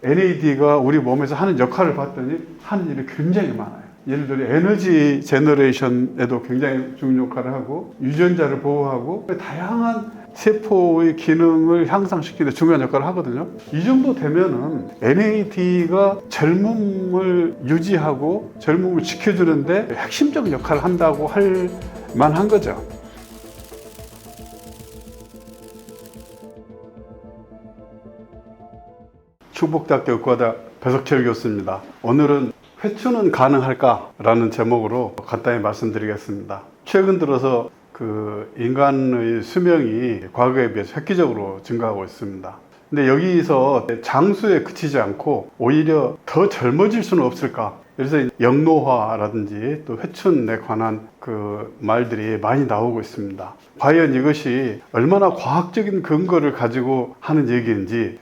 NAD가 우리 몸에서 하는 역할을 봤더니 하는 일이 굉장히 많아요. 예를 들어 에너지 제너레이션에도 굉장히 중요한 역할을 하고 유전자를 보호하고 다양한 세포의 기능을 향상시키는 데 중요한 역할을 하거든요. 이 정도 되면은 NAD가 젊음을 유지하고 젊음을 지켜주는데 핵심적인 역할을 한다고 할 만한 거죠. 충북대학교 의과대 배석철 교수입니다. 오늘은 회춘은 가능할까? 라는 제목으로 간단히 말씀드리겠습니다. 최근 들어서 인간의 수명이 과거에 비해서 획기적으로 증가하고 있습니다. 근데 여기서 장수에 그치지 않고 오히려 더 젊어질 수는 없을까? 그래서 영노화라든지 또 회춘에 관한 말들이 많이 나오고 있습니다. 과연 이것이 얼마나 과학적인 근거를 가지고 하는 얘기인지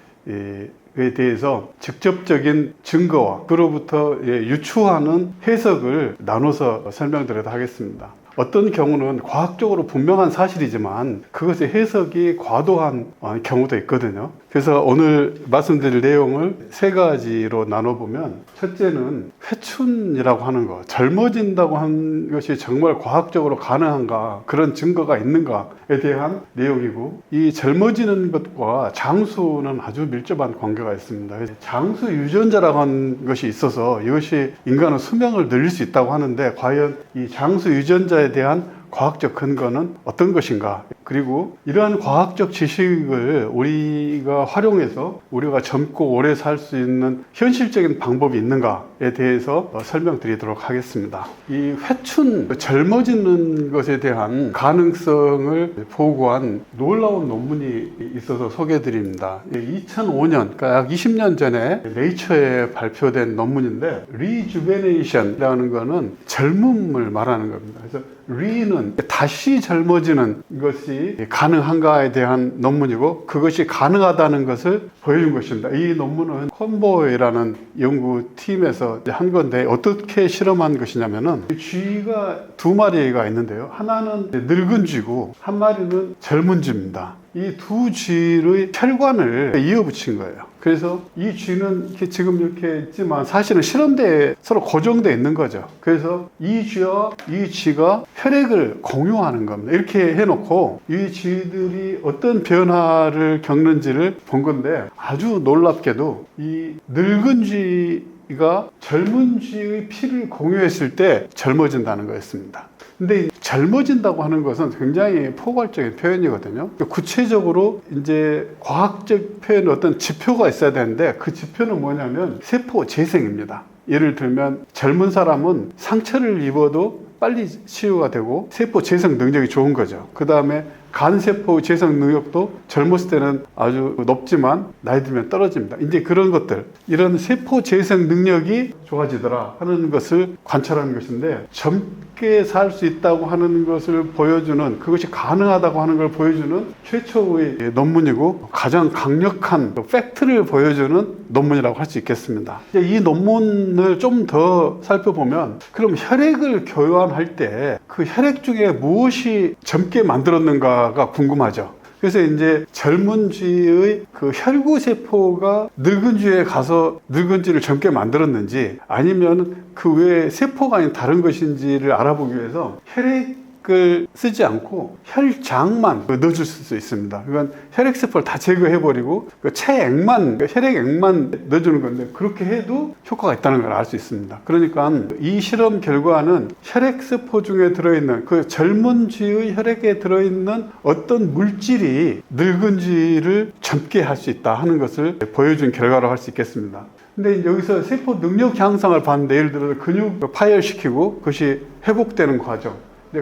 에 대해서 직접적인 증거와 그로부터 유추하는 해석을 나눠서 설명드리도록 하겠습니다. 어떤 경우는 과학적으로 분명한 사실이지만 그것의 해석이 과도한 경우도 있거든요. 그래서 오늘 말씀드릴 내용을 세 가지로 나눠보면, 첫째는 회춘이라고 하는 것, 젊어진다고 하는 것이 정말 과학적으로 가능한가, 그런 증거가 있는가에 대한 내용이고, 이 젊어지는 것과 장수는 아주 밀접한 관계가 있습니다. 장수 유전자라고 하는 것이 있어서 이것이 인간의 수명을 늘릴 수 있다고 하는데, 과연 이 장수 유전자에 대한 과학적 근거는 어떤 것인가? 그리고 이러한 과학적 지식을 우리가 활용해서 우리가 젊고 오래 살 수 있는 현실적인 방법이 있는가에 대해서 설명드리도록 하겠습니다. 이 회춘, 젊어지는 것에 대한 가능성을 보고한 놀라운 논문이 있어서 소개해드립니다. 2005년, 그러니까 약 20년 전에 네이처에 발표된 논문인데, 리주베네이션이라는 것은 젊음을 말하는 겁니다. 그래서 리는 다시 젊어지는 것이 가능한가에 대한 논문이고, 그것이 가능하다는 것을 보여준 것입니다. 이 논문은 콘보이라는 연구팀에서 한 건데, 어떻게 실험한 것이냐면은 쥐가 두 마리가 있는데요. 하나는 늙은 쥐고 한 마리는 젊은 쥐입니다. 이 두 쥐의 혈관을 이어붙인 거예요. 그래서 이 쥐는 지금 이렇게 있지만 사실은 실험대에 서로 고정되어 있는 거죠. 그래서 이 쥐와 이 쥐가 혈액을 공유하는 겁니다. 이렇게 해놓고 이 쥐들이 어떤 변화를 겪는지를 본 건데, 아주 놀랍게도 이 늙은 쥐가 젊은 쥐의 피를 공유했을 때 젊어진다는 거였습니다. 근데 젊어진다고 하는 것은 굉장히 포괄적인 표현이거든요. 구체적으로 이제 과학적 표현, 어떤 지표가 있어야 되는데, 그 지표는 뭐냐면 세포 재생입니다. 예를 들면 젊은 사람은 상처를 입어도 빨리 치유가 되고 세포 재생 능력이 좋은 거죠. 그 다음에 간세포 재생 능력도 젊었을 때는 아주 높지만 나이 들면 떨어집니다. 이제 그런 것들, 이런 세포 재생 능력이 좋아지더라 하는 것을 관찰하는 것인데, 젊게 살 수 있다고 하는 것을 보여주는, 그것이 가능하다고 하는 걸 보여주는 최초의 논문이고, 가장 강력한 팩트를 보여주는 논문이라고 할 수 있겠습니다. 이 논문을 좀 더 살펴보면, 그럼 혈액을 교환할 때 그 혈액 중에 무엇이 젊게 만들었는가가 궁금하죠. 그래서 이제 젊은 쥐의 그 혈구 세포가 늙은 쥐에 가서 늙은 쥐를 젊게 만들었는지, 아니면 그 외에 세포가 아닌 다른 것인지를 알아보기 위해서 혈액을 쓰지 않고 혈장만 넣어줄 수 있습니다. 그러니까 혈액세포를 다 제거해버리고 체액만, 혈액액만 넣어주는 건데, 그렇게 해도 효과가 있다는 걸 알 수 있습니다. 그러니까 이 실험 결과는 혈액세포 중에 들어있는, 그 젊은 쥐의 혈액에 들어있는 어떤 물질이 늙은 쥐를 젊게 할 수 있다 하는 것을 보여준 결과라고 할 수 있겠습니다. 근데 여기서 세포 능력 향상을 봤는데, 예를 들어서 근육 파열시키고 그것이 회복되는 과정,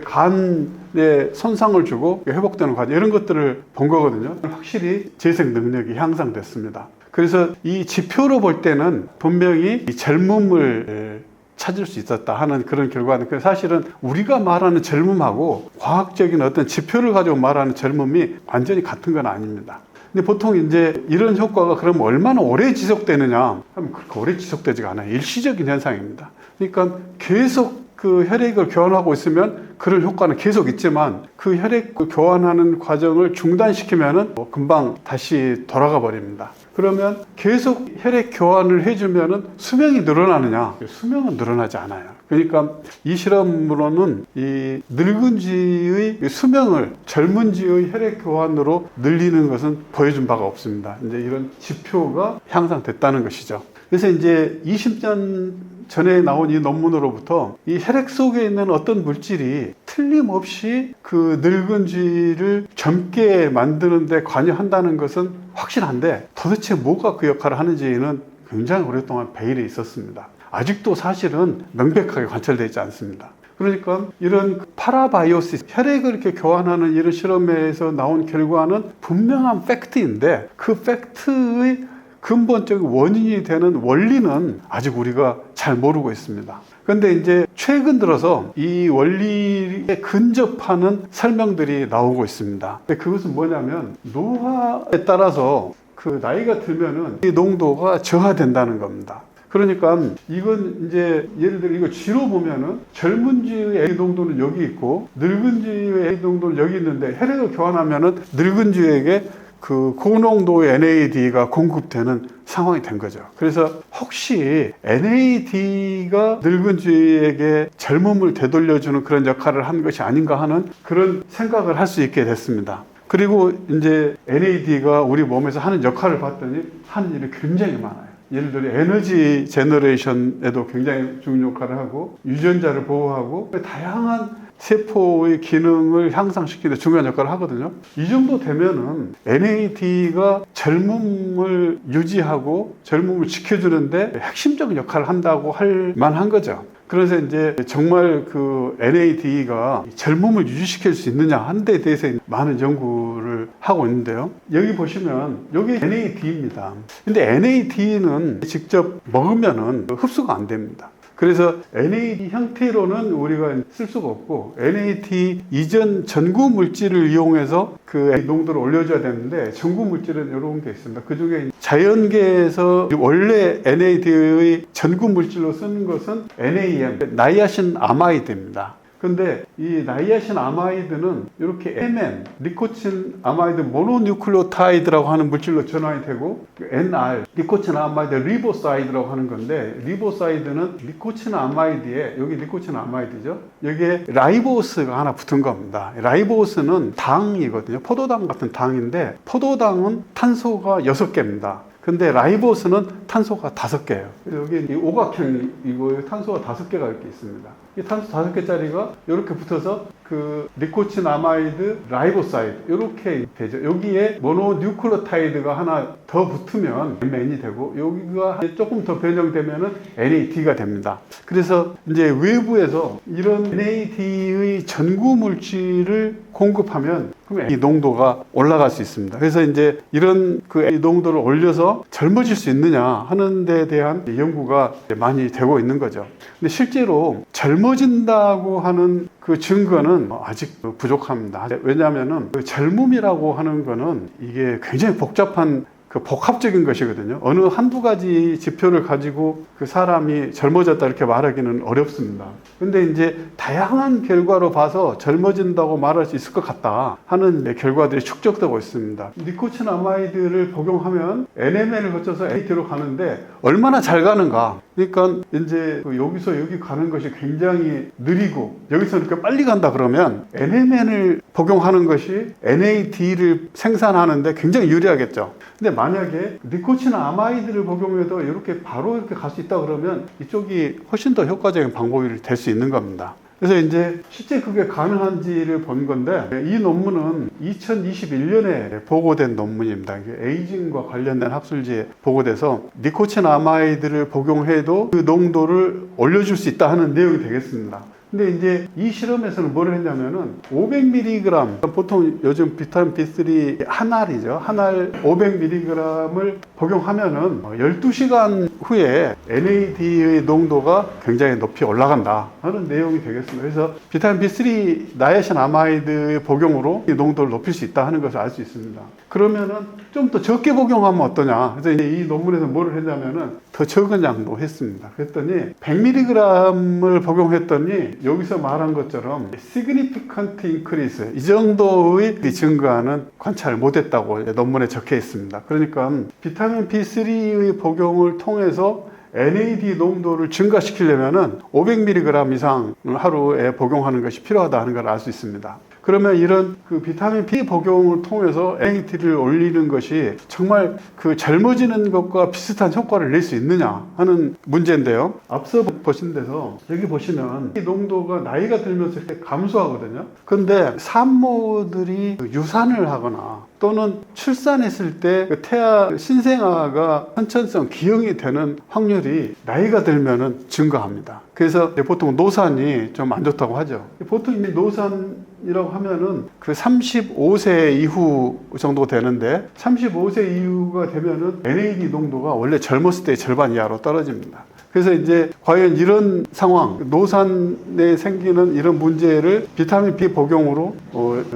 간에 손상을 주고 회복되는 과정, 이런 것들을 본 거거든요. 확실히 재생 능력이 향상됐습니다. 그래서 이 지표로 볼 때는 분명히 이 젊음을 찾을 수 있었다 하는 그런 결과는, 사실은 우리가 말하는 젊음하고 과학적인 어떤 지표를 가지고 말하는 젊음이 완전히 같은 건 아닙니다. 근데 보통 이제 이런 효과가 그럼 얼마나 오래 지속되느냐 하면, 그렇게 오래 지속되지가 않아요. 일시적인 현상입니다. 그러니까 계속 그 혈액을 교환하고 있으면 그런 효과는 계속 있지만, 그 혈액 교환하는 과정을 중단시키면은 금방 다시 돌아가 버립니다. 그러면 계속 혈액 교환을 해주면은 수명이 늘어나느냐? 수명은 늘어나지 않아요. 그러니까 이 실험으로는 이 늙은지의 수명을 젊은지의 혈액 교환으로 늘리는 것은 보여준 바가 없습니다. 이제 이런 지표가 향상됐다는 것이죠. 그래서 이제 20년 전에 나온 이 논문으로부터 이 혈액 속에 있는 어떤 물질이 틀림없이 그 늙은지를 젊게 만드는 데 관여한다는 것은 확실한데 도대체 뭐가 그 역할을 하는지는 굉장히 오랫동안 베일에 있었습니다. 아직도 사실은 명백하게 관철되어 있지 않습니다. 그러니까 이런 파라바이오시스, 혈액을 이렇게 교환하는 이런 실험에서 나온 결과는 분명한 팩트인데 그 팩트의 근본적인 원인이 되는 원리는 아직 우리가 잘 모르고 있습니다. 그런데 이제 최근 들어서 이 원리에 근접하는 설명들이 나오고 있습니다. 근데 그것은 뭐냐면 노화에 따라서 그 나이가 들면은 이 농도가 저하된다는 겁니다. 그러니까 이건 이제 예를 들어 이거 쥐로 보면은 젊은쥐의 A 농도는 여기 있고 늙은쥐의 A 농도는 여기 있는데 혈액을 교환하면은 늙은쥐에게 그 고농도의 NAD가 공급되는 상황이 된 거죠. 그래서 혹시 NAD가 늙은쥐에게 젊음을 되돌려주는 그런 역할을 한 것이 아닌가 하는 그런 생각을 할 수 있게 됐습니다. 그리고 이제 NAD가 우리 몸에서 하는 역할을 봤더니 하는 일이 굉장히 많아요. 예를 들어 에너지 제너레이션에도 굉장히 중요한 역할을 하고 유전자를 보호하고 다양한 세포의 기능을 향상시키는 중요한 역할을 하거든요. 이 정도 되면은 NAD가 젊음을 유지하고 젊음을 지켜주는데 핵심적인 역할을 한다고 할 만한 거죠. 그래서 이제 정말 그 NAD가 젊음을 유지시킬 수 있느냐 하는 데 대해서 많은 연구를 하고 있는데요. 여기 보시면 여기 NAD입니다. 근데 NAD는 직접 먹으면은 흡수가 안 됩니다. 그래서 NAD 형태로는 우리가 쓸 수가 없고 NAD 이전 전구 물질을 이용해서 그 농도를 올려줘야 되는데 전구 물질은 이런 게 있습니다. 그 중에 자연계에서 원래 NAD의 전구 물질로 쓰는 것은 NAM, 나이아신 아마이드입니다. 근데 이 나이아신 아마이드는 이렇게 NM, 니코틴 아마이드 모노뉴클레오타이드라고 하는 물질로 전환이 되고 NR, 니코틴 아마이드 리보사이드라고 하는 건데 리보사이드는 니코틴 아마이드에 여기 니코틴 아마이드죠. 여기에 라이보스가 하나 붙은 겁니다. 라이보스는 당이거든요. 포도당 같은 당인데 포도당은 탄소가 6개입니다. 근데 라이보스는 탄소가 5개예요. 여기 이 오각형이고 탄소가 5개가 이렇게 있습니다. 이 탄소 5개짜리가 이렇게 붙어서 그 니코틴 아마이드 라이보사이드 이렇게 되죠. 여기에 모노뉴클레오타이드가 하나 더 붙으면 Mn이 되고 여기가 조금 더 변형되면은 NAD가 됩니다. 그래서 이제 외부에서 이런 NAD의 전구 물질을 공급하면 그러면 이 농도가 올라갈 수 있습니다. 그래서 이제 이런 그 농도를 올려서 젊어질 수 있느냐 하는 데 대한 연구가 많이 되고 있는 거죠. 근데 실제로 젊어진다고 하는 그 증거는 아직 부족합니다. 왜냐하면은 그 젊음이라고 하는 거는 이게 굉장히 복잡한 그 복합적인 것이거든요. 어느 한두 가지 지표를 가지고 그 사람이 젊어졌다 이렇게 말하기는 어렵습니다. 근데 이제 다양한 결과로 봐서 젊어진다고 말할 수 있을 것 같다 하는 결과들이 축적되고 있습니다. 니코틴 아마이드를 복용하면 NMN을 거쳐서 NAD로 가는데 얼마나 잘 가는가. 그러니까 이제 여기서 여기 가는 것이 굉장히 느리고 여기서 이렇게 빨리 간다 그러면 NMN을 복용하는 것이 NAD를 생산하는데 굉장히 유리하겠죠. 근데 만약에 니코틴 아마이드를 복용해도 이렇게 바로 이렇게 갈 수 있다 그러면 이쪽이 훨씬 더 효과적인 방법이 될 수 있는 겁니다. 그래서 이제 실제 그게 가능한지를 본 건데 이 논문은 2021년에 보고된 논문입니다. 에이징과 관련된 학술지에 보고돼서 니코틴 아마이드를 복용해도 그 농도를 올려줄 수 있다 하는 내용이 되겠습니다. 근데 이제 이 실험에서는 뭘 했냐면은 500mg, 보통 요즘 비타민 B3 한 알이죠. 한 알 500mg을 복용하면은 12시간 후에 NAD의 농도가 굉장히 높이 올라간다 하는 내용이 되겠습니다. 그래서 비타민 B3 나이아신 아마이드 복용으로 이 농도를 높일 수 있다 하는 것을 알 수 있습니다. 그러면은 좀 더 적게 복용하면 어떠냐. 그래서 이제 이 논문에서 뭐를 했냐면은 더 적은 양도 했습니다. 그랬더니 100mg을 복용했더니 여기서 말한 것처럼 significant increase 이 정도의 증가는 관찰을 못했다고 논문에 적혀 있습니다. 그러니까 비타민 B3의 복용을 통해서 NAD 농도를 증가시키려면 500mg 이상 하루에 복용하는 것이 필요하다 하는 걸 알 수 있습니다. 그러면 이런 그 비타민 B 복용을 통해서 NAD를 올리는 것이 정말 그 젊어지는 것과 비슷한 효과를 낼 수 있느냐 하는 문제인데요. 앞서 보신 데서 여기 보시면 이 농도가 나이가 들면서 이렇게 감소하거든요. 그런데 산모들이 유산을 하거나 또는 출산했을 때 그 태아 신생아가 선천성 기형이 되는 확률이 나이가 들면은 증가합니다. 그래서 보통 노산이 좀 안 좋다고 하죠. 보통 이 노산이라고 하면은 그 35세 이후 정도 되는데 35세 이후가 되면은 NAD 농도가 원래 젊었을 때의 절반 이하로 떨어집니다. 그래서 이제 과연 이런 상황, 노산에 생기는 이런 문제를 비타민 B 복용으로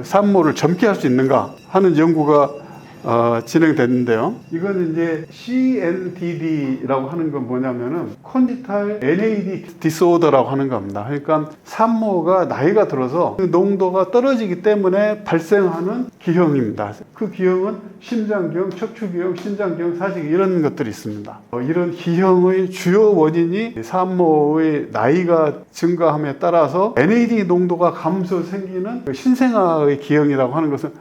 산모를 젊게 할 수 있는가 하는 연구가 진행됐는데요. 이거는 이제 CNDD라고 하는 건 뭐냐면은 Congenital NAD Disorder라고 하는 겁니다. 그러니까 산모가 나이가 들어서 그 농도가 떨어지기 때문에 발생하는 기형입니다. 그 기형은 심장기형, 척추기형, 신장기형, 사직기 이런 것들이 있습니다. 이런 기형의 주요 원인이 산모의 나이가 증가함에 따라서 NAD 농도가 감소 생기는 신생아의 기형이라고 하는 것을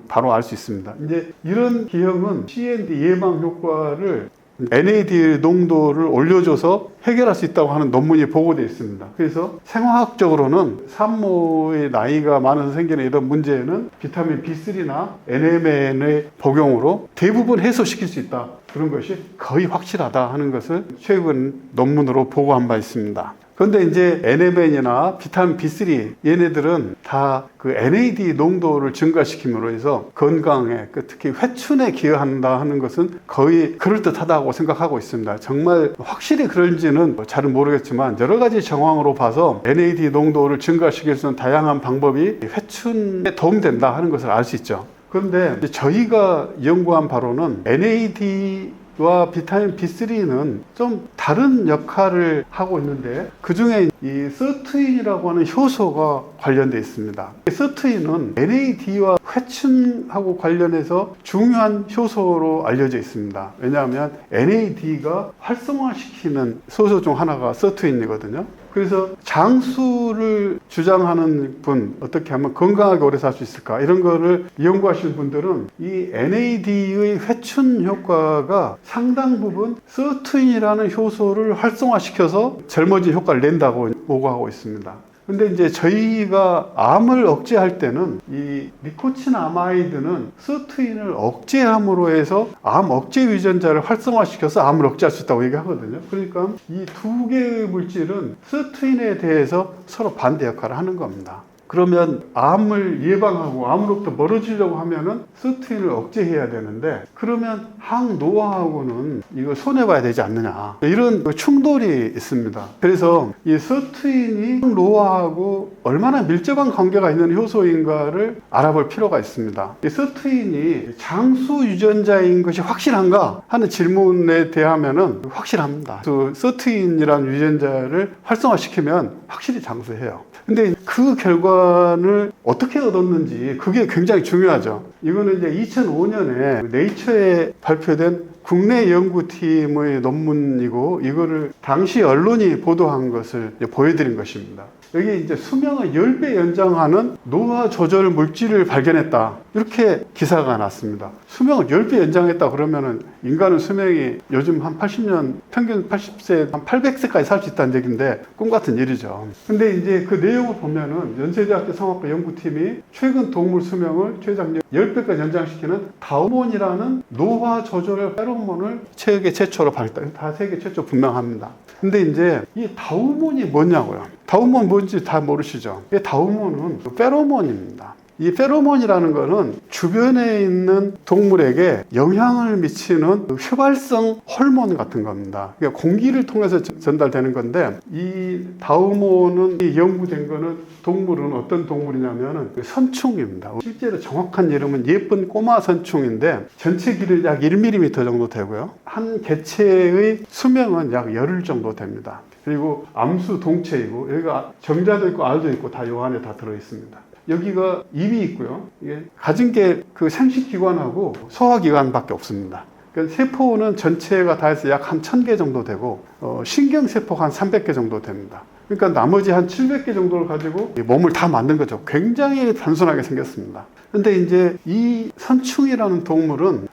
바로 알 수 있습니다. 이제 이런 기형은 CND 예방 효과를 NAD 농도를 올려줘서 해결할 수 있다고 하는 논문이 보고되어 있습니다. 그래서 생화학적으로는 산모의 나이가 많아서 생기는 이런 문제는 비타민 B3나 NMN의 복용으로 대부분 해소시킬 수 있다. 그런 것이 거의 확실하다 하는 것을 최근 논문으로 보고한 바 있습니다. 그런데 이제 NMN이나 비타민 B3 얘네들은 다 그 NAD 농도를 증가시킴으로 해서 건강에 특히 회춘에 기여한다 하는 것은 거의 그럴듯하다고 생각하고 있습니다. 정말 확실히 그런지는 잘은 모르겠지만 여러 가지 정황으로 봐서 NAD 농도를 증가시킬 수 있는 다양한 방법이 회춘에 도움된다 하는 것을 알 수 있죠. 그런데 저희가 연구한 바로는 NAD와 비타민 B3는 좀 다른 역할을 하고 있는데 그 중에 이 서투인이라고 하는 효소가 관련되어 있습니다. 서투인은 NAD와 회춘하고 관련해서 중요한 효소로 알려져 있습니다. 왜냐하면 NAD가 활성화시키는 효소 중 하나가 서투인이거든요. 그래서 장수를 주장하는 분, 어떻게 하면 건강하게 오래 살 수 있을까 이런 거를 연구하시는 분들은 이 NAD의 회춘 효과가 상당 부분 서투인이라는 효소를 활성화시켜서 젊어진 효과를 낸다고 보고하고 있습니다. 근데 이제 저희가 암을 억제할 때는 이 니코틴아마이드는 서투인을 억제함으로 해서 암 억제 유전자를 활성화시켜서 암을 억제할 수 있다고 얘기하거든요. 그러니까 이 두 개의 물질은 서투인에 대해서 서로 반대 역할을 하는 겁니다. 그러면 암을 예방하고 암으로부터 멀어지려고 하면은 서투인을 억제해야 되는데 그러면 항노화하고는 이거 손해봐야 되지 않느냐 이런 충돌이 있습니다. 그래서 이 서투인이 항노화하고 얼마나 밀접한 관계가 있는 효소인가를 알아볼 필요가 있습니다. 이 서투인이 장수 유전자인 것이 확실한가 하는 질문에 대하면은 확실합니다. 그 서투인이라는 유전자를 활성화시키면 확실히 장수해요. 근데 그 결과를 어떻게 얻었는지 그게 굉장히 중요하죠. 이거는 이제 2005년에 네이처에 발표된 국내 연구팀의 논문이고 이거를 당시 언론이 보도한 것을 보여드린 것입니다. 여기 이제 수명을 10배 연장하는 노화 조절 물질을 발견했다. 이렇게 기사가 났습니다. 수명을 10배 연장했다 그러면은 인간은 수명이 요즘 한 80년, 평균 80세, 한 800세까지 살 수 있다는 얘기인데 꿈 같은 일이죠. 근데 이제 그 내용을 보면은 연세대학교 성악과 연구팀이 최근 동물 수명을 최장 10배까지 연장시키는 다우몬이라는 노화 조절 페로몬을 세계 최초로 발견했다. 다 세계 최초 분명합니다. 근데 이제 이 다우몬이 뭐냐고요. 다우몬 뭔지 다 모르시죠? 이 다우몬은 페로몬입니다. 이 페로몬이라는 거는 주변에 있는 동물에게 영향을 미치는 휘발성 호르몬 같은 겁니다. 그러니까 공기를 통해서 전달되는 건데, 이 다우몬은 연구된 거는 동물은 어떤 동물이냐면은 선충입니다. 실제로 정확한 이름은 예쁜 꼬마 선충인데 전체 길이 약 1mm 정도 되고요. 한 개체의 수명은 약 열흘 정도 됩니다. 그리고 암수 동체이고, 여기가 정자도 있고 알도 있고 다 요 안에 다 들어 있습니다. 여기가 입이 있고요. 이게 가진 게 그 생식기관하고 소화기관밖에 없습니다. 그러니까 세포는 전체가 다 해서 약 한 1000개 정도 되고, 신경세포가 한 300개 정도 됩니다. 그러니까 나머지 한 700개 정도를 가지고 몸을 다 만든 거죠. 굉장히 단순하게 생겼습니다. 근데 이제 이 선충이라는 동물은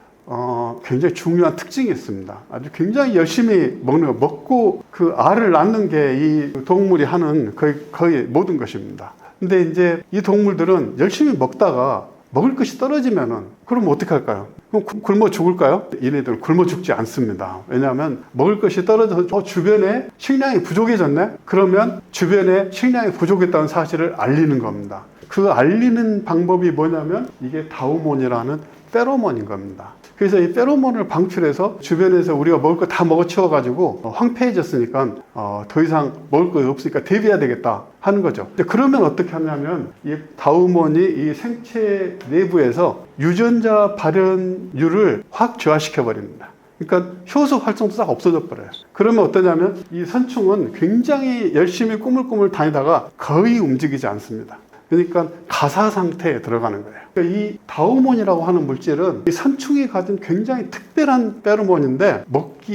굉장히 중요한 특징이 있습니다. 아주 굉장히 열심히 먹는 거, 먹고 그 알을 낳는 게 이 동물이 하는 거의 모든 것입니다. 근데 이제 이 동물들은 열심히 먹다가 먹을 것이 떨어지면은, 그럼 어떻게 할까요? 그럼 굶어 죽을까요? 얘네들은 굶어 죽지 않습니다. 왜냐하면 먹을 것이 떨어져서 주변에 식량이 부족해졌네? 그러면 주변에 식량이 부족했다는 사실을 알리는 겁니다. 그 알리는 방법이 뭐냐면 이게 다우몬이라는 페로몬인 겁니다. 그래서 이 페로몬을 방출해서 주변에서 우리가 먹을 거 다 먹어치워가지고 황폐해졌으니까 더 이상 먹을 거 없으니까 대비해야 되겠다 하는 거죠. 그러면 어떻게 하냐면 이 다우몬이 이 생체 내부에서 유전자 발현율을 확 저하시켜 버립니다. 그러니까 효소 활성도 싹 없어져 버려요. 그러면 어떠냐면 이 선충은 굉장히 열심히 꾸물꾸물 다니다가 거의 움직이지 않습니다. 그러니까 가사 상태에 들어가는 거예요. 그러니까 이 다우몬이라고 하는 물질은 이 선충이 가진 굉장히 특별한 페로몬인데,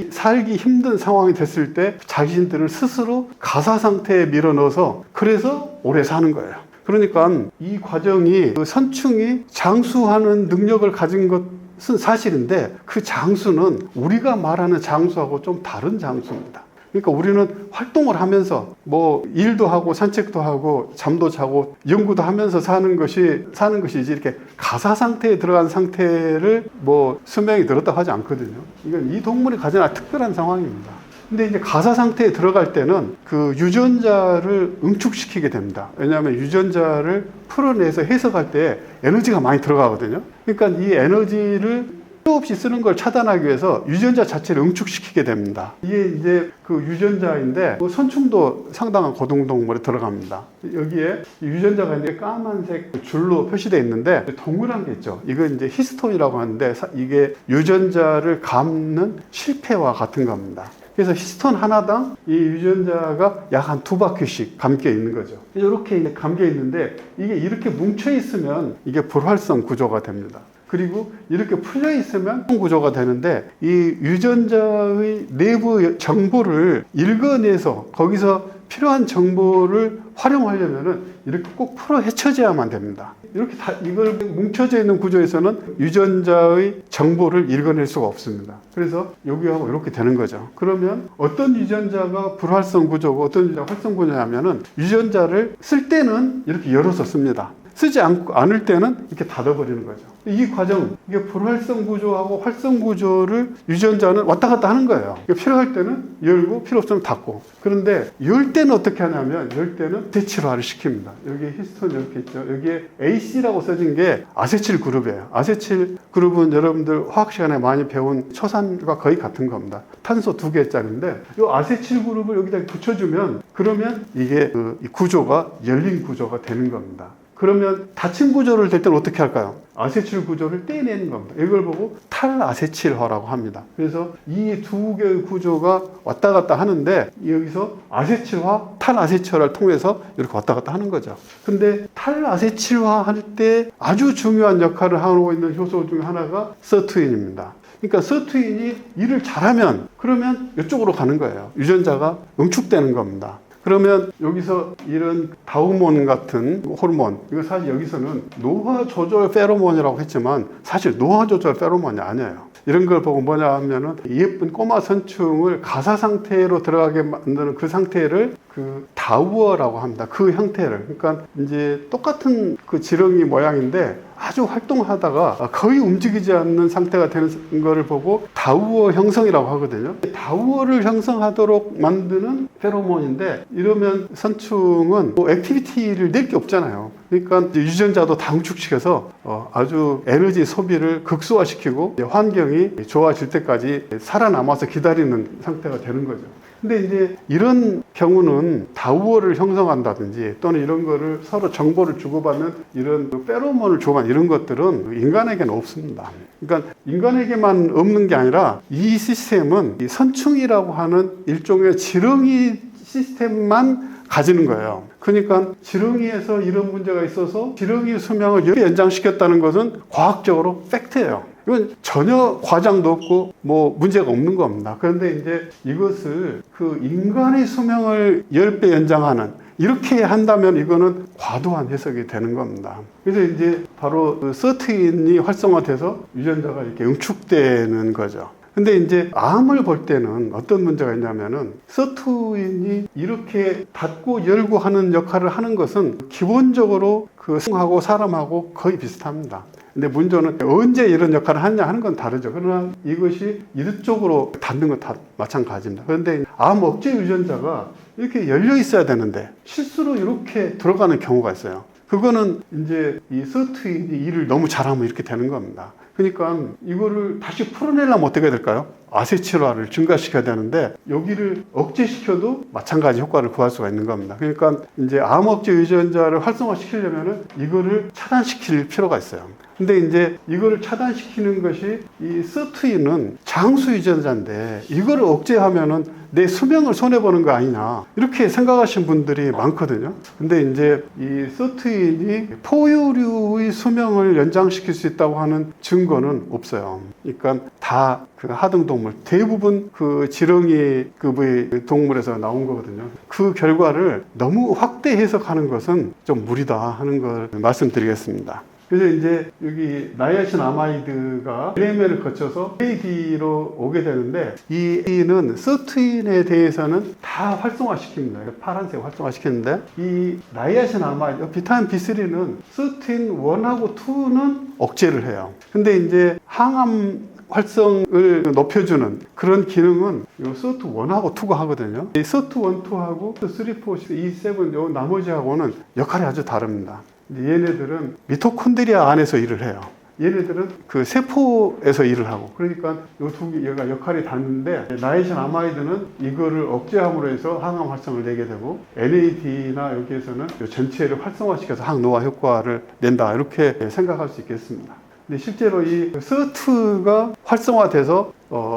살기 힘든 상황이 됐을 때 자신들을 스스로 가사 상태에 밀어넣어서 그래서 오래 사는 거예요. 그러니까 이 과정이 그 선충이 장수하는 능력을 가진 것은 사실인데, 그 장수는 우리가 말하는 장수하고 좀 다른 장수입니다. 그러니까 우리는 활동을 하면서 뭐 일도 하고 산책도 하고 잠도 자고 연구도 하면서 사는 것이지, 이렇게 가사 상태에 들어간 상태를 뭐 수명이 들었다고 하지 않거든요. 이건 이 동물이 가진 아주 특별한 상황입니다. 근데 이제 가사 상태에 들어갈 때는 그 유전자를 응축시키게 됩니다. 왜냐하면 유전자를 풀어내서 해석할 때 에너지가 많이 들어가거든요. 그러니까 이 에너지를 없이 쓰는 걸 차단하기 위해서 유전자 자체를 응축시키게 됩니다. 이게 이제 그 유전자인데, 그 선충도 상당한 고등동물에 들어갑니다. 여기에 유전자가 이제 까만색 줄로 표시되어 있는데 동그란 게 있죠. 이건 이제 히스톤이라고 하는데, 이게 유전자를 감는 실패와 같은 겁니다. 그래서 히스톤 하나당 이 유전자가 약 한 2바퀴씩 감겨 있는 거죠. 이렇게 감겨 있는데, 이게 이렇게 뭉쳐 있으면 이게 불활성 구조가 됩니다. 그리고 이렇게 풀려 있으면 구조가 되는데, 이 유전자의 내부 정보를 읽어내서 거기서 필요한 정보를 활용하려면은 이렇게 꼭 풀어 헤쳐져야만 됩니다. 이렇게 이걸 뭉쳐져 있는 구조에서는 유전자의 정보를 읽어낼 수가 없습니다. 그래서 여기하고 이렇게 되는 거죠. 그러면 어떤 유전자가 불활성 구조고 어떤 유전자가 활성 구조냐면은, 유전자를 쓸 때는 이렇게 열어서 씁니다. 쓰지 않을 때는 이렇게 닫아버리는 거죠. 이 과정, 이게 불활성 구조하고 활성 구조를 유전자는 왔다 갔다 하는 거예요. 필요할 때는 열고 필요 없으면 닫고. 그런데 열 때는 어떻게 하냐면, 열 때는 대체로화를 시킵니다. 여기 히스톤 이렇게 있죠. 여기에 AC라고 써진 게 아세틸 그룹이에요. 아세틸 그룹은 여러분들 화학 시간에 많이 배운 초산과 거의 같은 겁니다. 탄소 2개짜리인데 이 아세틸 그룹을 여기다 붙여주면, 그러면 이게 이 구조가 열린 구조가 되는 겁니다. 그러면 닫힌 구조를 될 때는 어떻게 할까요? 아세틸 구조를 떼내는 겁니다. 이걸 보고 탈아세틸화라고 합니다. 그래서 이 두 개의 구조가 왔다 갔다 하는데, 여기서 아세틸화, 탈아세틸화를 통해서 이렇게 왔다 갔다 하는 거죠. 근데 탈아세틸화 할 때 아주 중요한 역할을 하고 있는 효소 중 하나가 서투인입니다. 그러니까 서투인이 일을 잘하면, 그러면 이쪽으로 가는 거예요. 유전자가 응축되는 겁니다. 그러면 여기서 이런 다우몬 같은 호르몬, 이거 사실 여기서는 노화 조절 페로몬이라고 했지만 사실 노화 조절 페로몬이 아니에요. 이런 걸 보고 뭐냐 하면은, 예쁜 꼬마 선충을 가사 상태로 들어가게 만드는 그 상태를 그 다우어라고 합니다. 그 형태를. 그러니까 이제 똑같은 그 지렁이 모양인데 아주 활동하다가 거의 움직이지 않는 상태가 되는 거를 보고 다우어 형성이라고 하거든요. 다우어를 형성하도록 만드는 페로몬인데, 이러면 선충은 뭐 액티비티를 낼 게 없잖아요. 그러니까 이제 유전자도 단축시켜서 아주 에너지 소비를 극소화시키고 환경이 좋아질 때까지 살아남아서 기다리는 상태가 되는 거죠. 근데 이제 이런 경우는 다우어를 형성한다든지 또는 이런 거를 서로 정보를 주고받는 이런 페로몬을 주고받는 이런 것들은 인간에게는 없습니다. 그러니까 인간에게만 없는 게 아니라 이 시스템은 이 선충이라고 하는 일종의 지렁이 시스템만 가지는 거예요. 그러니까 지렁이에서 이런 문제가 있어서 지렁이 수명을 이렇게 연장시켰다는 것은 과학적으로 팩트예요. 이건 전혀 과장도 없고 뭐 문제가 없는 겁니다. 그런데 이제 이것을 그 인간의 수명을 10배 연장하는 이렇게 한다면 이거는 과도한 해석이 되는 겁니다. 그래서 이제 바로 그 서트인이 활성화돼서 유전자가 이렇게 응축되는 거죠. 근데 이제 암을 볼 때는 어떤 문제가 있냐면은 서투인이 이렇게 닫고 열고 하는 역할을 하는 것은 기본적으로 그 성하고 사람하고 거의 비슷합니다. 근데 문제는 언제 이런 역할을 하냐 하는 건 다르죠. 그러나 이것이 이쪽으로 닫는 건 다 마찬가지입니다. 그런데 암 억제 유전자가 이렇게 열려 있어야 되는데 실수로 이렇게 들어가는 경우가 있어요. 그거는 이제 이 서투인이 일을 너무 잘하면 이렇게 되는 겁니다. 그러니까 이거를 다시 풀어내려면 어떻게 될까요? 아세틸화를 증가시켜야 되는데 여기를 억제시켜도 마찬가지 효과를 구할 수가 있는 겁니다. 그러니까 이제 암 억제 유전자를 활성화시키려면은 이거를 차단시킬 필요가 있어요. 근데 이제 이거를 차단시키는 것이 이 서투인은 장수 유전자인데 이거를 억제하면은 내 수명을 손해보는 거 아니냐 이렇게 생각하시는 분들이 많거든요. 근데 이제 이 서투인이 포유류의 수명을 연장시킬 수 있다고 하는 증거는 없어요. 그러니까 다 그 하등동물 대부분 그 지렁이급의 동물에서 나온 거거든요. 그 결과를 너무 확대 해석하는 것은 좀 무리다 하는 걸 말씀드리겠습니다. 그래서 이제 여기 나이아신 아마이드가 LML을 거쳐서 AD로 오게 되는데 이 A는 서트인에 대해서는 다 활성화시킵니다. 파란색 활성화시키는데 이 나이아신 아마이드, 비타민 B3는 서트인 1하고 2는 억제를 해요. 근데 이제 항암 활성을 높여주는 그런 기능은 이 서트 1하고 2가 하거든요. 이 서트 1, 2하고 3, 4, 6, 2, 7 요 나머지하고는 역할이 아주 다릅니다. 얘네들은 미토콘드리아 안에서 일을 해요. 얘네들은 그 세포에서 일을 하고, 그러니까 요 두 개가 역할이 다른데 나이아신 아마이드는 이거를 억제함으로 해서 항암 활성을 내게 되고 NAD나 여기에서는 요 전체를 활성화시켜서 항노화 효과를 낸다 이렇게 생각할 수 있겠습니다. 근데 실제로 이 서트가 활성화돼서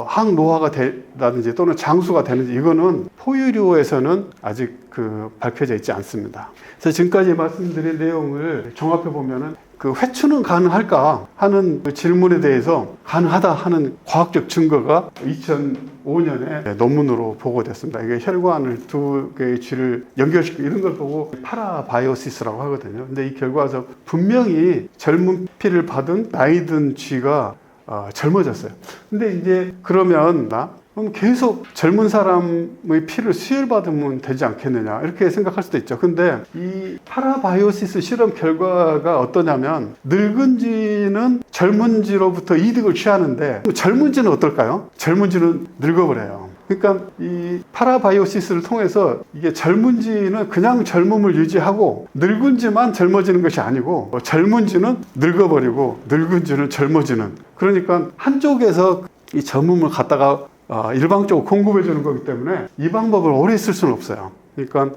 항노화가 된다든지 또는 장수가 되는지 이거는 포유류에서는 아직 밝혀져 있지 않습니다. 그래서 지금까지 말씀드린 내용을 종합해 보면은 그 회춘은 가능할까 하는 그 질문에 대해서 가능하다 하는 과학적 증거가 2005년에 논문으로 보고됐습니다. 이게 혈관을 두 개의 쥐를 연결시키고 이런 걸 보고 파라바이오시스라고 하거든요. 근데 이 결과에서 분명히 젊은 피를 받은 나이 든 쥐가 젊어졌어요. 근데 이제 그러면 그럼 계속 젊은 사람의 피를 수혈받으면 되지 않겠느냐 이렇게 생각할 수도 있죠. 근데 이 파라바이오시스 실험 결과가 어떠냐면 늙은 쥐는 젊은 쥐로부터 이득을 취하는데 젊은 쥐는 어떨까요? 젊은 쥐는 늙어버려요. 그러니까 이 파라바이오시스를 통해서 이게 젊은 쥐는 그냥 젊음을 유지하고 늙은 쥐만 젊어지는 것이 아니고 젊은 쥐는 늙어버리고 늙은 쥐는 젊어지는, 그러니까 한쪽에서 이 젊음을 갖다가 일방적으로 공급해 주는 거기 때문에 이 방법을 오래 쓸 수는 없어요. 그러니까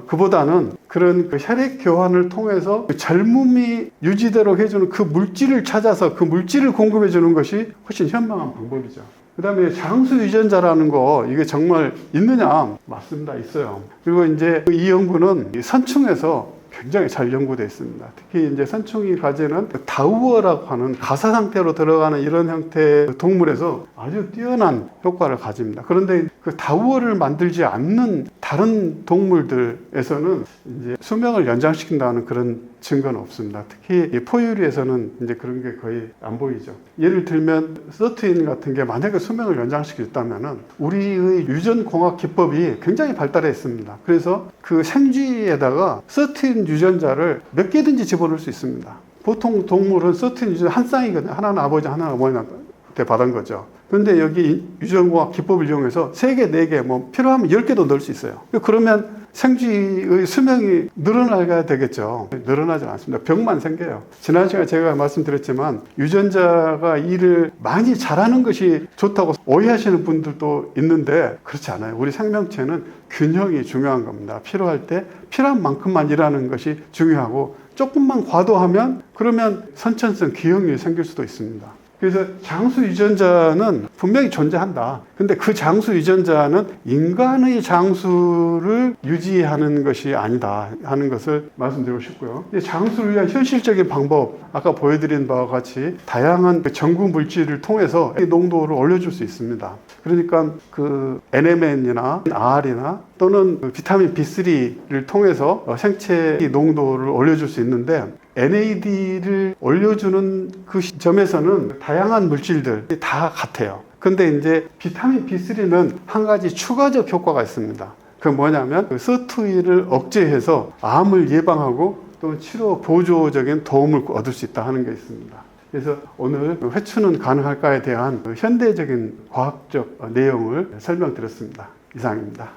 그보다는 그런 그 혈액 교환을 통해서 그 젊음이 유지되도록 해주는 그 물질을 찾아서 그 물질을 공급해 주는 것이 훨씬 현명한 방법이죠. 그 다음에 장수 유전자라는 거 이게 정말 있느냐? 맞습니다. 있어요. 그리고 이제 이 연구는 선충에서 굉장히 잘 연구되어 있습니다. 특히 이제 선충이 가지는 다우어라고 하는 가사 상태로 들어가는 이런 형태의 동물에서 아주 뛰어난 효과를 가집니다. 그런데 그 다우어를 만들지 않는 다른 동물들에서는 이제 수명을 연장시킨다는 그런 증거는 없습니다. 특히 포유류에서는 이제 그런 게 거의 안 보이죠. 예를 들면 서트인 같은 게 만약에 수명을 연장시켰다면은 우리의 유전공학 기법이 굉장히 발달해 있습니다. 그래서 그 생쥐에다가 서트인 유전자를 몇 개든지 집어넣을 수 있습니다. 보통 동물은 서트인 유전자 한 쌍이거든요. 하나는 아버지, 하나는 어머니한테 받은 거죠. 그런데 여기 유전공학 기법을 이용해서 3개, 4개, 뭐 필요하면 10개도 넣을 수 있어요. 그러면 생쥐의 수명이 늘어나야 되겠죠. 늘어나지 않습니다. 병만 생겨요. 지난 시간에 제가 말씀드렸지만 유전자가 일을 많이 잘하는 것이 좋다고 오해하시는 분들도 있는데 그렇지 않아요. 우리 생명체는 균형이 중요한 겁니다. 필요할 때 필요한 만큼만 일하는 것이 중요하고 조금만 과도하면 그러면 선천성 기형이 생길 수도 있습니다. 그래서 장수 유전자는 분명히 존재한다. 근데 그 장수 유전자는 인간의 장수를 유지하는 것이 아니다 하는 것을 말씀드리고 싶고요. 장수를 위한 현실적인 방법, 아까 보여드린 바와 같이 다양한 전구 물질을 통해서 이 농도를 올려줄 수 있습니다. 그러니까 그 NMN이나 R이나 또는 비타민 B3를 통해서 생체의 농도를 올려줄 수 있는데 NAD를 올려주는 그 점에서는 다양한 물질들이 다 같아요. 근데 이제 비타민 B3는 한 가지 추가적 효과가 있습니다. 그 뭐냐면 서투일을 억제해서 암을 예방하고 또 치료 보조적인 도움을 얻을 수 있다 하는 게 있습니다. 그래서 오늘 회춘은 가능할까에 대한 현대적인 과학적 내용을 설명드렸습니다. 이상입니다.